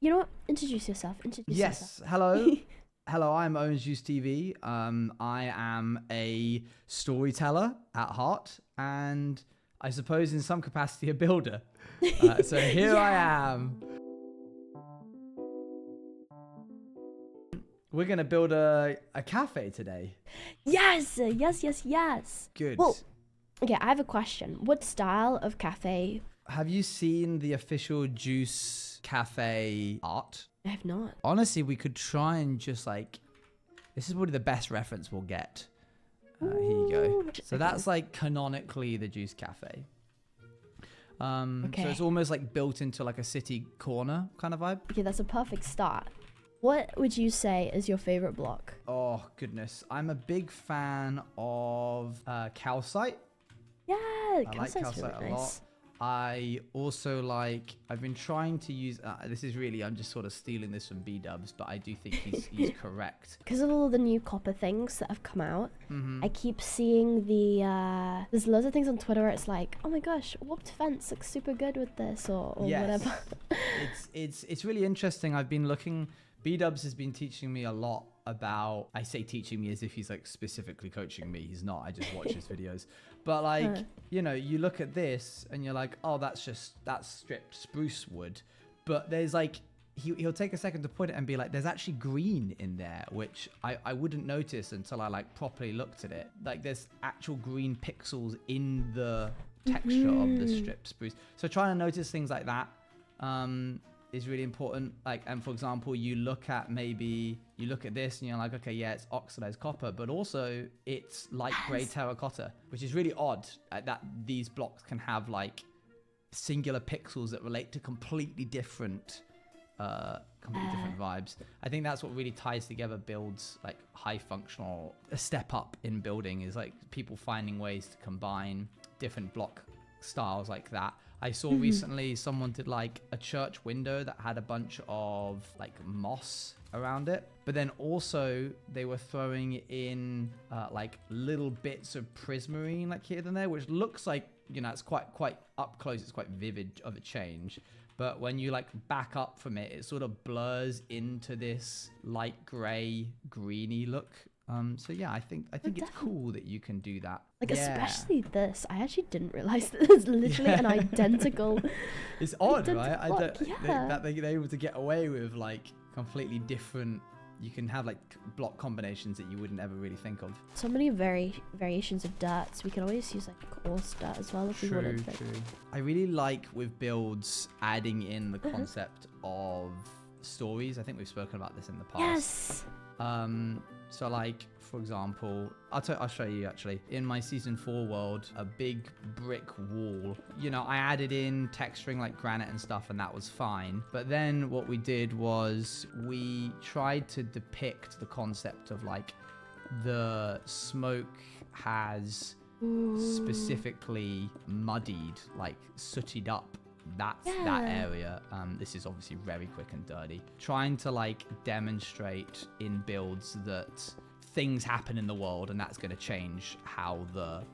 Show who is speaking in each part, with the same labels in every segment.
Speaker 1: You know what? Introduce yourself. Introduce yourself.
Speaker 2: Yes. Hello. Hello, I'm OwengeJuiceTV. I am a storyteller at heart, and I suppose in some capacity a builder. So here I am. We're gonna build a cafe today.
Speaker 1: Yes, yes.
Speaker 2: Good.
Speaker 1: Well, okay, I have a question. What style of cafe?
Speaker 2: Have you seen the official Juice Cafe art?
Speaker 1: I have not.
Speaker 2: Honestly, we could try and just like, this is probably the best reference we'll get. Here you go. So that's like canonically the Juice Cafe.
Speaker 1: Okay.
Speaker 2: So it's almost like built into like a city corner kind of vibe.
Speaker 1: Okay, that's a perfect start. What would you say is your favorite block?
Speaker 2: Oh goodness, I'm a big fan of calcite.
Speaker 1: Yeah,
Speaker 2: I like
Speaker 1: calcite's
Speaker 2: calcite
Speaker 1: really
Speaker 2: a lot.
Speaker 1: nice.
Speaker 2: I also like, I've been trying to use, this is really, I'm just sort of stealing this from B-dubs, but I do think he's correct.
Speaker 1: Because of all the new copper things that have come out,
Speaker 2: Mm-hmm.
Speaker 1: I keep seeing there's loads of things on Twitter where it's like, oh my gosh, warped fence looks super good with this or
Speaker 2: Yes.
Speaker 1: whatever.
Speaker 2: It's really interesting. I've been looking, B-dubs has been teaching me a lot about, I say teaching me as if he's like specifically coaching me. He's not, I just watch his videos. But like, you know, you look at this and you're like, oh, that's stripped spruce wood. But there's like, he'll take a second to put it and be like, there's actually green in there, which I wouldn't notice until I like properly looked at it. Like there's actual green pixels in the texture of the stripped spruce. So trying to notice things like that is really important. Like, and for example, you look at this and you're like, okay, yeah, it's oxidized copper, but also it's light gray terracotta, which is really odd that these blocks can have like singular pixels that relate to completely different vibes. I think that's what really ties together builds like high functional. A step up in building is like people finding ways to combine different block styles like that. I saw recently someone did like a church window that had a bunch of like moss around it, but then also they were throwing in like little bits of prismarine like here and there, which looks like, you know, it's quite up close, it's quite vivid of a change, but when you like back up from it, it sort of blurs into this light gray greeny look. So yeah, I think it's cool that you can do that.
Speaker 1: Like,
Speaker 2: yeah.
Speaker 1: especially this. I actually didn't realize that there's literally an identical.
Speaker 2: It's odd, right?
Speaker 1: block,
Speaker 2: That they're able to get away with like completely different. You can have like block combinations that you wouldn't ever really think of.
Speaker 1: So many variations of dirts. We can always use like coarse dirt as well if we wanted.
Speaker 2: True. I really like with builds adding in the concept of stories. I think we've spoken about this in the past.
Speaker 1: Yes.
Speaker 2: So like, for example, I'll show you actually. In my season 4 world, a big brick wall, you know, I added in texturing like granite and stuff and that was fine. But then what we did was we tried to depict the concept of like the smoke has specifically muddied, like sootied up that area. This is obviously very quick and dirty. Trying to like demonstrate in builds that things happen in the world and that's going to change how the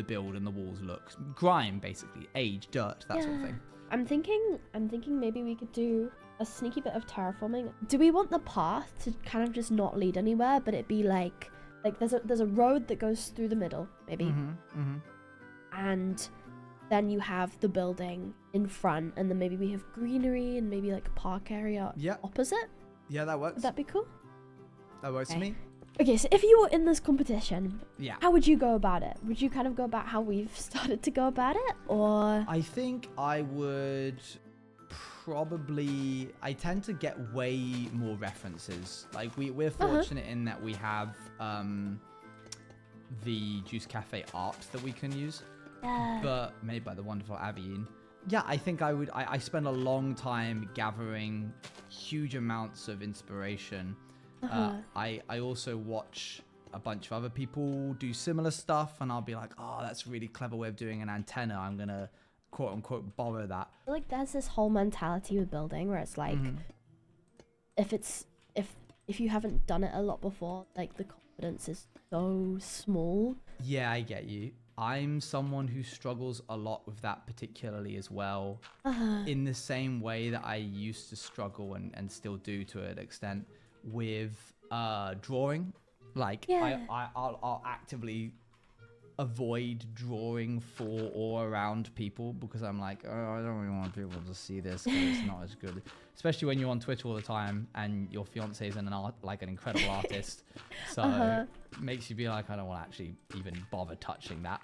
Speaker 2: build and the walls look. Grime, basically, age, dirt, that sort of thing.
Speaker 1: I'm thinking maybe we could do a sneaky bit of terraforming. Do we want the path to kind of just not lead anywhere, but it be like there's a road that goes through the middle, maybe, and then you have the building in front, and then maybe we have greenery and maybe like a park area opposite.
Speaker 2: Yeah, that works.
Speaker 1: Would that be cool?
Speaker 2: That works for me.
Speaker 1: Okay, so if you were in this competition,
Speaker 2: Yeah.
Speaker 1: how would you go about it? Would you kind of go about how we've started to go about it, or?
Speaker 2: I think I would probably, I tend to get way more references. Like we're fortunate in that we have the Juice Cafe art that we can use. But made by the wonderful Avian. Yeah, I think I spend a long time gathering huge amounts of inspiration. I also watch a bunch of other people do similar stuff and I'll be like, oh, that's a really clever way of doing an antenna. I'm going to quote unquote borrow that.
Speaker 1: I feel like there's this whole mentality with building where it's like, if you haven't done it a lot before, like the confidence is so small.
Speaker 2: Yeah, I get you. I'm someone who struggles a lot with that particularly as well, in the same way that I used to struggle and still do to an extent with drawing. Like I'll actively avoid drawing for or around people because I'm like, oh, I don't really want people to see this because it's not as good. Especially when you're on Twitch all the time and your fiance is an incredible artist. So it makes you be like, I don't want to actually even bother touching that.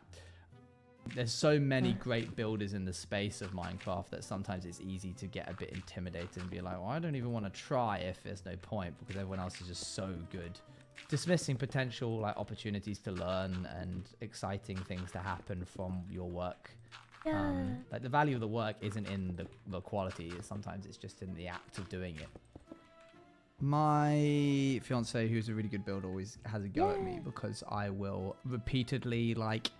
Speaker 2: There's so many great builders in the space of Minecraft that sometimes it's easy to get a bit intimidated and be like, well, I don't even want to try if there's no point because everyone else is just so good. Dismissing potential like opportunities to learn and exciting things to happen from your work. Like the value of the work isn't in the quality. Sometimes it's just in the act of doing it. My fiance, who's a really good builder, always has a go at me because I will repeatedly like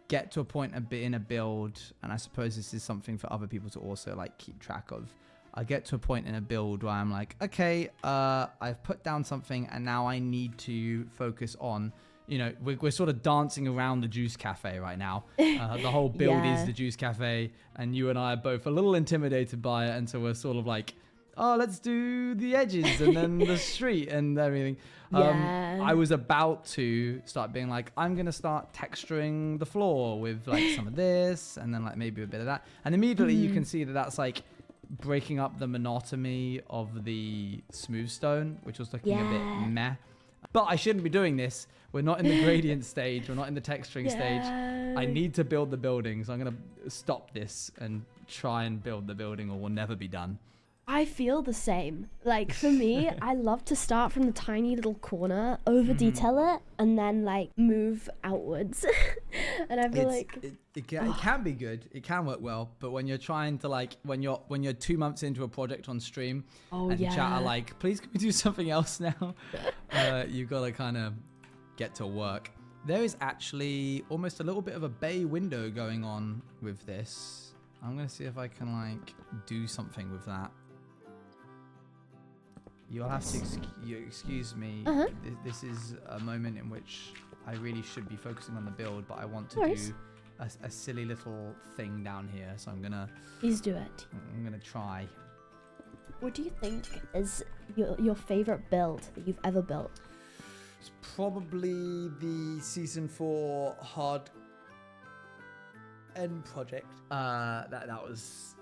Speaker 2: get to a point in a build, and I suppose this is something for other people to also like keep track of. I get to a point in a build where I'm like, okay, I've put down something and now I need to focus on, you know, we're sort of dancing around the juice cafe right now. The whole build is the juice cafe, and you and I are both a little intimidated by it. And so we're sort of like, oh, let's do the edges and then the street and everything. I was about to start being like, I'm going to start texturing the floor with like some of this and then like maybe a bit of that. And immediately you can see that that's like breaking up the monotony of the smooth stone, which was looking a bit meh. But I shouldn't be doing this. We're not in the gradient stage. We're not in the texturing stage. I need to build the building. So I'm going to stop this and try and build the building, or we'll never be done.
Speaker 1: I feel the same. Like for me, I love to start from the tiny little corner, over detail it, and then like move outwards. And I feel
Speaker 2: it can be good. It can work well. But when you're trying to like when you're 2 months into a project on stream and chat are like, please can we do something else now? You've got to kind of get to work. There is actually almost a little bit of a bay window going on with this. I'm gonna see if I can like do something with that. You'll have to excuse me. This is a moment in which I really should be focusing on the build, but I want to do a silly little thing down here. So I'm gonna.
Speaker 1: Please do it.
Speaker 2: I'm gonna try.
Speaker 1: What do you think is your favorite build that you've ever built?
Speaker 2: It's probably the season 4 hard end project. That was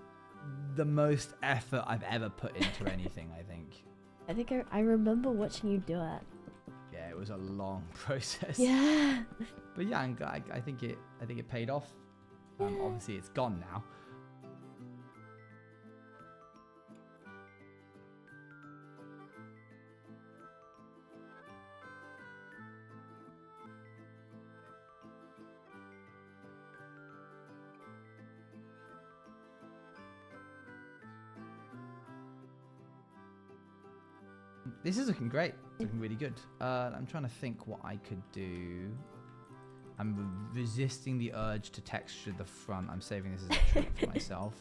Speaker 2: the most effort I've ever put into anything, I think.
Speaker 1: I think I remember watching you do it.
Speaker 2: Yeah, it was a long process.
Speaker 1: Yeah.
Speaker 2: But yeah, I think it paid off. Obviously, it's gone now. This is looking great. It's looking really good. I'm trying to think what I could do. I'm resisting the urge to texture the front. I'm saving this as a treat for myself.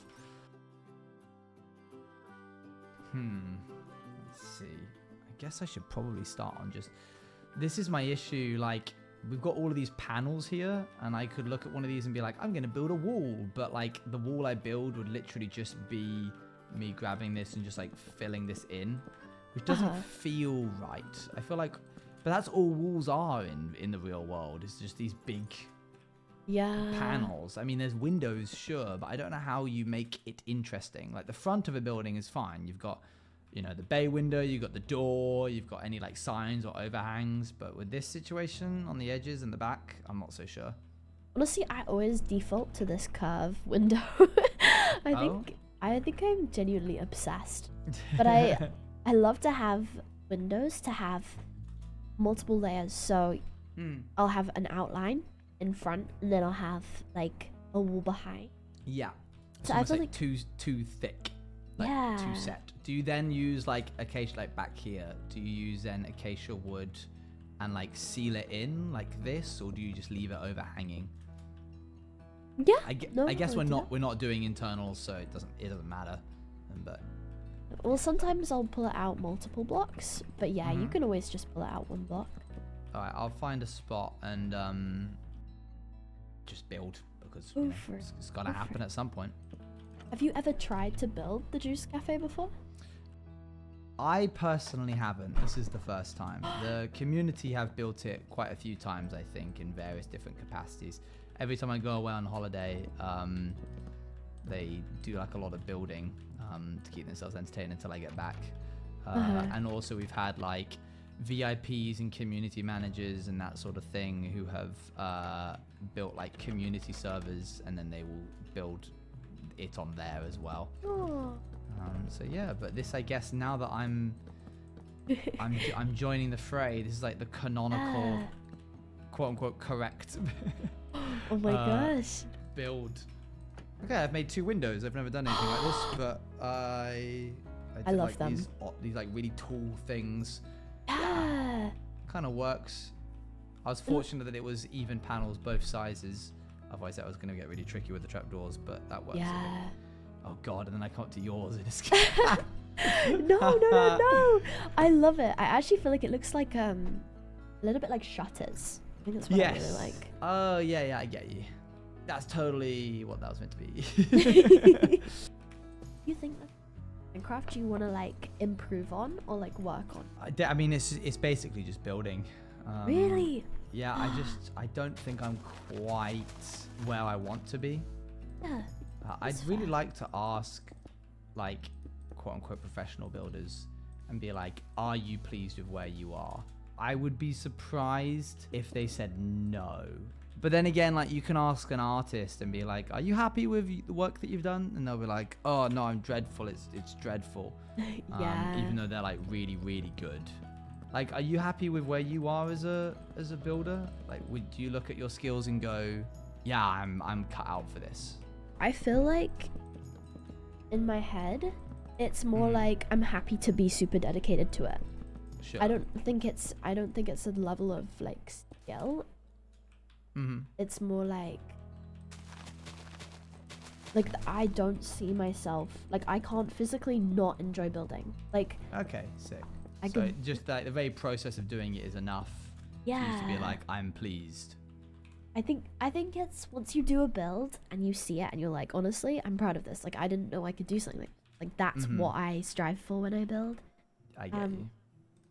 Speaker 2: Let's see. I guess I should probably start on just... This is my issue. Like, we've got all of these panels here, and I could look at one of these and be like, I'm going to build a wall. But, like, the wall I build would literally just be me grabbing this and just, like, filling this in. Which doesn't feel right. I feel like, but that's all walls are in the real world. It's just these big panels. I mean, there's windows, sure, but I don't know how you make it interesting. Like the front of a building is fine. You've got, you know, the bay window, you've got the door, you've got any like signs or overhangs. But with this situation on the edges and the back, I'm not so sure.
Speaker 1: Honestly, I always default to this curve window. I think I'm genuinely obsessed. But I love to have windows to have multiple layers. So I'll have an outline in front, and then I'll have like a wall behind. Yeah. So I feel like
Speaker 2: too thick. Like too set. Do you then use like acacia, like back here? Do you use then acacia wood and like seal it in like this, or do you just leave it overhanging?
Speaker 1: Yeah.
Speaker 2: I guess we're not doing internals, so it doesn't matter. But
Speaker 1: well, sometimes I'll pull it out multiple blocks, but yeah, you can always just pull it out one block.
Speaker 2: All right, I'll find a spot and just build because it's got to happen at some point.
Speaker 1: Have you ever tried to build the Juice Cafe before?
Speaker 2: I personally haven't. This is the first time. The community have built it quite a few times, I think, in various different capacities. Every time I go away on holiday, they do like a lot of building to keep themselves entertained until I get back. And also we've had like VIPs and community managers and that sort of thing who have built like community servers, and then they will build it on there as well. So yeah, but this, I guess, now that I'm joining the fray, this is like the canonical quote unquote correct
Speaker 1: oh my gosh,
Speaker 2: build. Okay, I've made 2 windows. I've never done anything like this, but I did
Speaker 1: love
Speaker 2: like
Speaker 1: them.
Speaker 2: These like really tall things.
Speaker 1: Yeah.
Speaker 2: Kind of works. I was fortunate that it was even panels both sizes. Otherwise that was going to get really tricky with the trapdoors, but that works.
Speaker 1: Yeah.
Speaker 2: Oh god, and then I come up to yours and it's
Speaker 1: No. I love it. I actually feel like it looks like a little bit like shutters. I think that's what I really like.
Speaker 2: Oh yeah, I get you. That's totally what that was meant to be.
Speaker 1: You think that Minecraft you want to like improve on or like work on?
Speaker 2: I mean, it's basically just building.
Speaker 1: Really?
Speaker 2: Yeah, I don't think I'm quite where I want to be.
Speaker 1: Yeah.
Speaker 2: I'd really like to ask, like, quote unquote professional builders and be like, are you pleased with where you are? I would be surprised if they said no. But then again, like, you can ask an artist and be like, are you happy with the work that you've done? And they'll be like, oh no, I'm dreadful. It's dreadful.
Speaker 1: Yeah.
Speaker 2: Even though they're like really, really good. Like, are you happy with where you are as a builder? Like, would you look at your skills and go, yeah, I'm cut out for this?
Speaker 1: I feel like in my head, it's more like I'm happy to be super dedicated to it.
Speaker 2: Sure.
Speaker 1: I don't think it's a level of like skill. It's more like I don't see myself, like I can't physically not enjoy building. Like,
Speaker 2: okay, sick. So just like the very process of doing it is enough for you to be like, I'm pleased.
Speaker 1: I think it's once you do a build and you see it and you're like, honestly, I'm proud of this. Like, I didn't know I could do something like that's what I strive for when I build.
Speaker 2: I get you.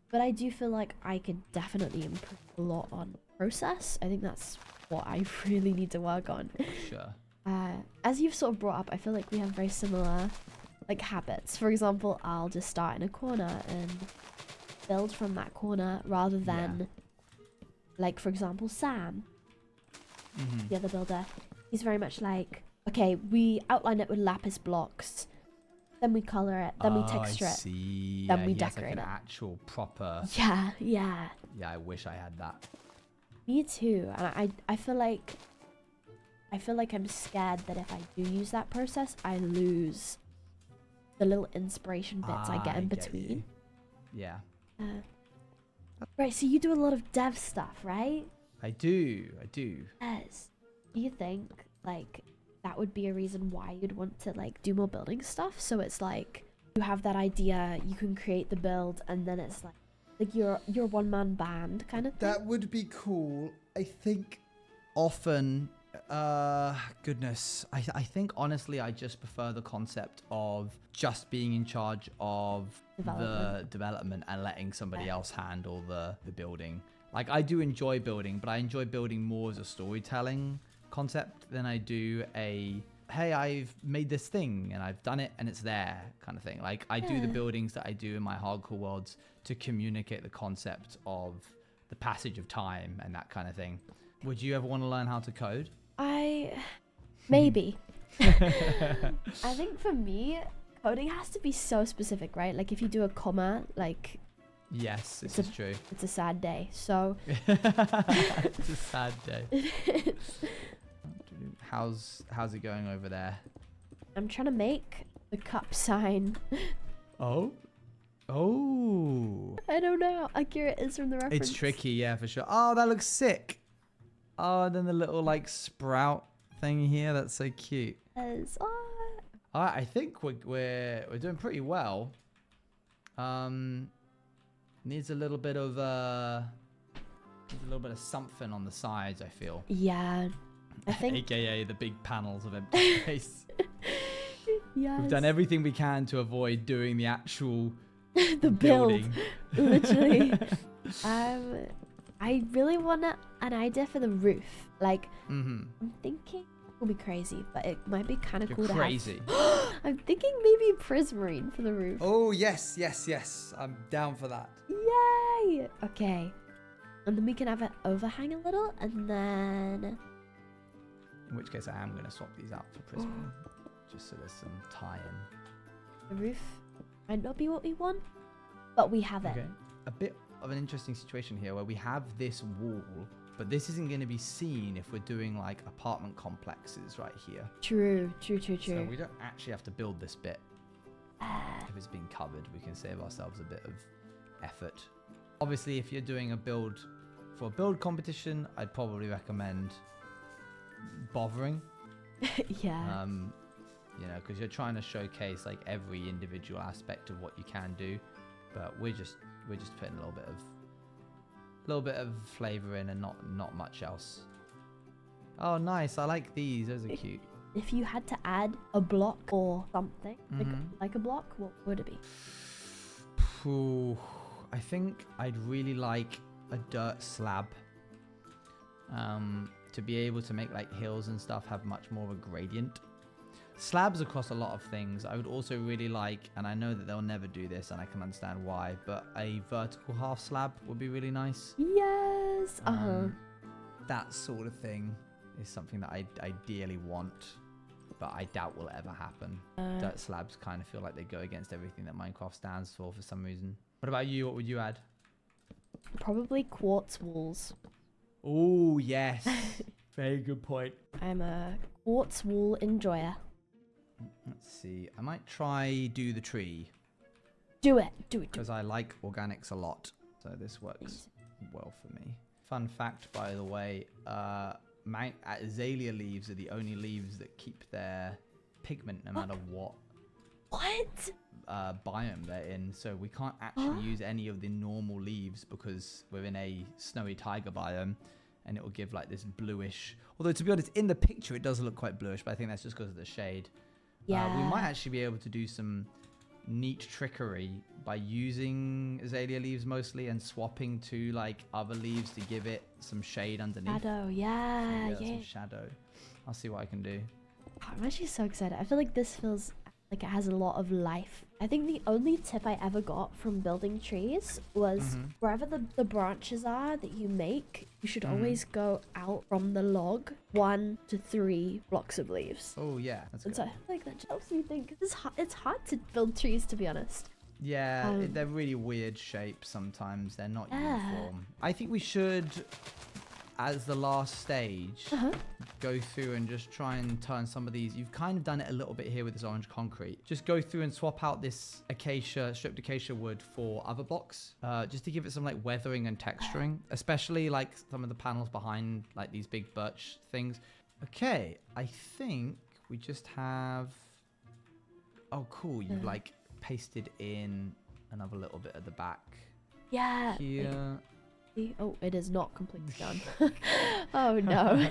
Speaker 1: But I do feel like I could definitely improve a lot on process. I think that's what I really need to work on.
Speaker 2: Sure.
Speaker 1: As you've sort of brought up, I feel like we have very similar like habits. For example, I'll just start in a corner and build from that corner rather than like, for example, Sam, the other builder, he's very much like, okay, we outline it with lapis blocks, then we color it, then we texture it, then we decorate
Speaker 2: like an
Speaker 1: it.
Speaker 2: actual proper.
Speaker 1: Yeah.
Speaker 2: Yeah, I wish I had that.
Speaker 1: Me too. And I feel like I'm scared that if I do use that process, I lose the little inspiration bits I get in between.
Speaker 2: Yeah.
Speaker 1: Right, so you do a lot of dev stuff, right?
Speaker 2: I do.
Speaker 1: Yes. Do you think like that would be a reason why you'd want to like do more building stuff? So it's like you have that idea, you can create the build, and then it's like your one-man band kind of thing?
Speaker 2: That would be cool. I think often, goodness, I think honestly I just prefer the concept of just being in charge of the development and letting somebody else handle the building. Like, I do enjoy building, but I enjoy building more as a storytelling concept than I do a, hey, I've made this thing and I've done it and it's there kind of thing. Like, I do the buildings that I do in my hardcore worlds to communicate the concept of the passage of time and that kind of thing. Would you ever want to learn how to code?
Speaker 1: Maybe. I think for me, coding has to be so specific, right? Like, if you do a comma, like...
Speaker 2: Yes, this is true.
Speaker 1: It's a sad day, so...
Speaker 2: It's a sad day. How's it going over there?
Speaker 1: I'm trying to make the cup sign.
Speaker 2: Oh?
Speaker 1: I don't know how accurate it is from the reference.
Speaker 2: It's tricky, yeah, for sure. Oh, that looks sick. Oh, and then the little, like, sprout thing here. That's so cute.
Speaker 1: Yes.
Speaker 2: I think we're doing pretty well. Needs a little bit of something on the sides, I feel.
Speaker 1: Yeah. I think
Speaker 2: AKA the big panels of empty space.
Speaker 1: yes.
Speaker 2: We've done everything we can to avoid doing the actual
Speaker 1: the build.
Speaker 2: building.
Speaker 1: Literally. I really want an idea for the roof. Like, I'm thinking it will be crazy, but it might be kind of cool to have.
Speaker 2: Crazy.
Speaker 1: I'm thinking maybe prismarine for the roof.
Speaker 2: Oh, yes. I'm down for that.
Speaker 1: Yay! Okay. And then we can have it overhang a little, and then...
Speaker 2: In which case I am going to swap these out for prismarine. Just so there's some tie-in.
Speaker 1: The roof might not be what we want, but we have it.
Speaker 2: Okay. A bit of an interesting situation here where we have this wall, but this isn't going to be seen if we're doing like apartment complexes right here.
Speaker 1: True.
Speaker 2: So we don't actually have to build this bit. If it's being covered, we can save ourselves a bit of effort. Obviously, if you're doing a build for a build competition, I'd probably recommend bothering.
Speaker 1: Yeah.
Speaker 2: You know, because you're trying to showcase like every individual aspect of what you can do, but we're just putting a little bit of flavor in and not much else. Oh, nice! I like these. Those are cute.
Speaker 1: If you had to add a block or something, like a block, what would it be?
Speaker 2: Ooh, I think I'd really like a dirt slab. To be able to make like hills and stuff have much more of a gradient. Slabs across a lot of things. I would also really like, and I know that they'll never do this and I can understand why, but a vertical half slab would be really nice.
Speaker 1: Yes.
Speaker 2: That sort of thing is something that I ideally want, but I doubt will ever happen. Dirt slabs kind of feel like they go against everything that Minecraft stands for some reason. What about you? What would you add?
Speaker 1: Probably quartz walls.
Speaker 2: Oh, yes. Very good point.
Speaker 1: I'm a quartz wall enjoyer.
Speaker 2: Let's see. I might try do the tree.
Speaker 1: Do it.
Speaker 2: Because I like organics a lot. So this works well for me. Fun fact, by the way, azalea leaves are the only leaves that keep their pigment no matter what biome they're in. So we can't actually use any of the normal leaves because we're in a snowy taiga biome. And it will give like this bluish. Although to be honest, in the picture it does look quite bluish, but I think that's just because of the shade.
Speaker 1: Yeah.
Speaker 2: We might actually be able to do some neat trickery by using azalea leaves mostly and swapping to like other leaves to give it some shade underneath.
Speaker 1: Shadow, yeah.
Speaker 2: Some shadow. I'll see what I can do.
Speaker 1: I'm actually so excited. I feel like this feels like it has a lot of life. I think the only tip I ever got from building trees was wherever the branches are that you make, you should always go out from the log 1 to 3 blocks of leaves.
Speaker 2: Oh yeah, that's good.
Speaker 1: And so I feel like that just helps me think. It's hard to build trees, to be honest.
Speaker 2: Yeah, they're really weird shapes sometimes. They're not uniform. I think we should, as the last stage, go through and just try and turn some of these. You've kind of done it a little bit here with this orange concrete. Just go through and swap out this stripped acacia wood for other blocks, just to give it some like weathering and texturing, especially like some of the panels behind like these big birch things. Okay, I think we just have... Oh, cool. You've like pasted in another little bit at the back.
Speaker 1: Yeah.
Speaker 2: Here.
Speaker 1: Oh, it is not completely done. Oh no.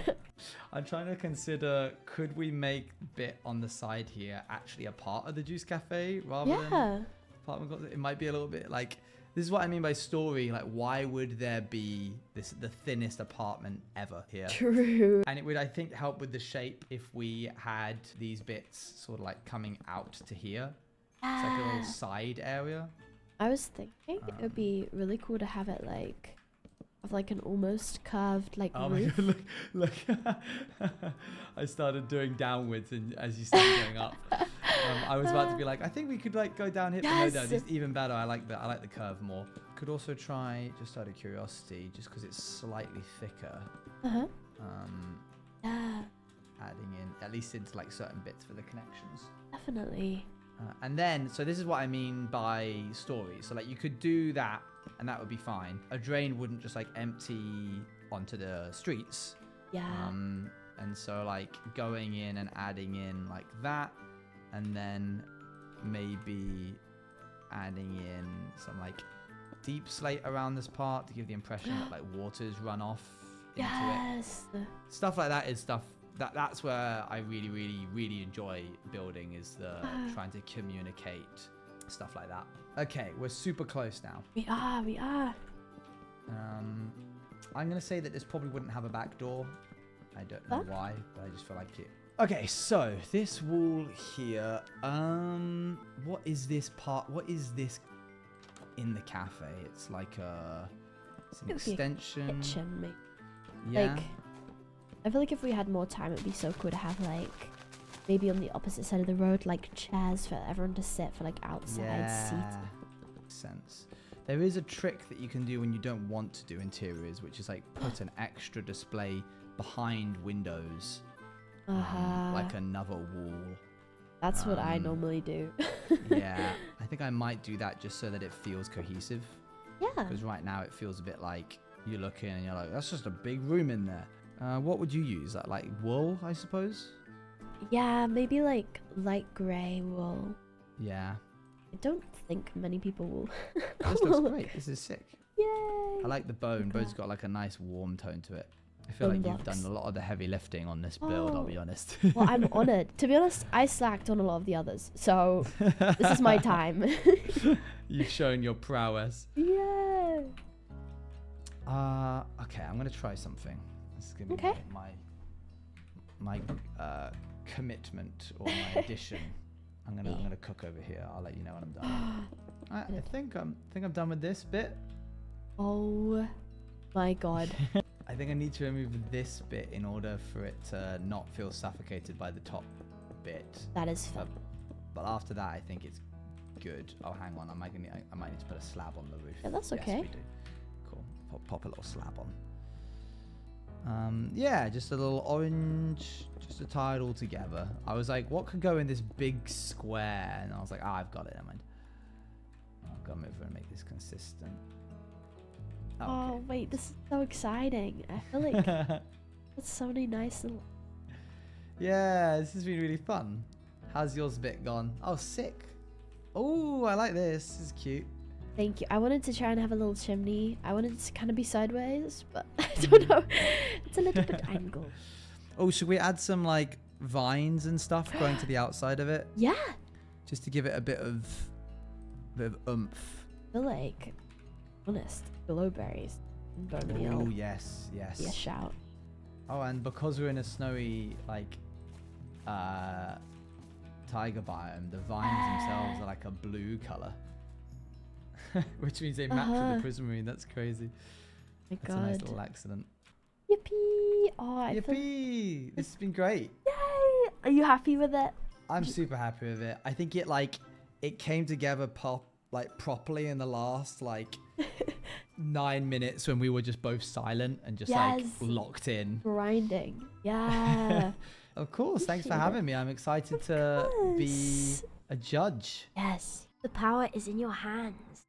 Speaker 2: I'm trying to consider, could we make bit on the side here actually a part of the juice cafe rather than apartment? It might be a little bit like, this is what I mean by story. Like, why would there be the thinnest apartment ever here?
Speaker 1: True.
Speaker 2: And it would, I think, help with the shape if we had these bits sort of like coming out to here. It's like a little side area.
Speaker 1: I was thinking it would be really cool to have it like of like an almost curved like roof.
Speaker 2: My god, look. I started doing downwards and as you started going up. I was about to be like, I think we could like go down here.
Speaker 1: Yes.
Speaker 2: But no, it's even better. I like the curve more. Could also try, just out of curiosity, just because it's slightly thicker. Adding in at least into like certain bits for the connections.
Speaker 1: Definitely.
Speaker 2: And then, so this is what I mean by story. So like you could do that and that would be fine. A drain wouldn't just like empty onto the streets.
Speaker 1: Yeah.
Speaker 2: And so like going in and adding in like that, and then maybe adding in some like deep slate around this part to give the impression that like water's run off into it. Stuff like that is stuff that's where I really enjoy building, is the trying to communicate stuff like that. Okay, we're super close now.
Speaker 1: We are.
Speaker 2: I'm gonna say that this probably wouldn't have a back door. I don't know why, but I just feel like it. Okay, so this wall here. What is this part? What is this in the cafe? It's like it's an extension.
Speaker 1: Kitchen, maybe.
Speaker 2: Yeah.
Speaker 1: Like, I feel like if we had more time, it'd be so cool to have like maybe on the opposite side of the road, like chairs for everyone to sit for, like outside seats.
Speaker 2: Makes sense. There is a trick that you can do when you don't want to do interiors, which is like put an extra display behind windows, like another wall.
Speaker 1: That's what I normally do.
Speaker 2: Yeah, I think I might do that just so that it feels cohesive.
Speaker 1: Yeah.
Speaker 2: Because right now it feels a bit like you look in and you're like, that's just a big room in there. What would you use? Like wool, I suppose?
Speaker 1: Yeah, maybe like light grey wool.
Speaker 2: Yeah.
Speaker 1: I don't think many people will.
Speaker 2: This looks great. This is sick.
Speaker 1: Yay!
Speaker 2: I like the bone. Bone's got like a nice warm tone to it. I feel like you've done a lot of the heavy lifting on this build, I'll be honest.
Speaker 1: Well, I'm honoured. To be honest, I slacked on a lot of the others, so this is my time.
Speaker 2: You've shown your prowess.
Speaker 1: Yeah.
Speaker 2: Okay, I'm gonna try something. This is gonna be my commitment or my addition. I'm gonna cook over here. I'll let you know when I'm done. I think I'm done with this bit.
Speaker 1: Oh my god.
Speaker 2: I think I need to remove this bit in order for it to not feel suffocated by the top bit.
Speaker 1: That is fun.
Speaker 2: But after that, I think it's good. Oh, hang on. I might need to put a slab on the roof.
Speaker 1: Yeah, that's okay.
Speaker 2: Yes, we do. Cool. Pop a little slab on. Yeah, just a little orange, just to tie it all together. I was like, what could go in this big square? And I was like, I've got it. Never mind. I'll come over and make this consistent.
Speaker 1: Oh,
Speaker 2: okay.
Speaker 1: wait, this is so exciting. I feel like it's so many nice little...
Speaker 2: Yeah, this has been really fun. How's yours bit gone? Oh, sick. Oh, I like this. This is cute.
Speaker 1: Thank you. I wanted to try and have a little chimney. I wanted it to kind of be sideways, but I don't know. It's a little bit angled.
Speaker 2: Oh, should we add some like vines and stuff going to the outside of it?
Speaker 1: Yeah.
Speaker 2: Just to give it a bit of oomph.
Speaker 1: I feel like, honest, glowberries and bone meal.
Speaker 2: Oh, yes, yes.
Speaker 1: Be a shout.
Speaker 2: Oh, and because we're in a snowy, like, tiger biome, the vines themselves are like a blue color. Which means they match with the prismarine. That's crazy.
Speaker 1: My
Speaker 2: That's
Speaker 1: God.
Speaker 2: a nice little accident.
Speaker 1: Yippee! Oh,
Speaker 2: Yippee! This has been great.
Speaker 1: Yay! Are you happy with it?
Speaker 2: I'm super happy with it. I think it came together properly in the last 9 minutes when we were just both silent and just locked in.
Speaker 1: Grinding. Yeah.
Speaker 2: Of course. Thanks for having me. I'm excited to be a judge.
Speaker 1: Yes.
Speaker 3: The power is in your hands.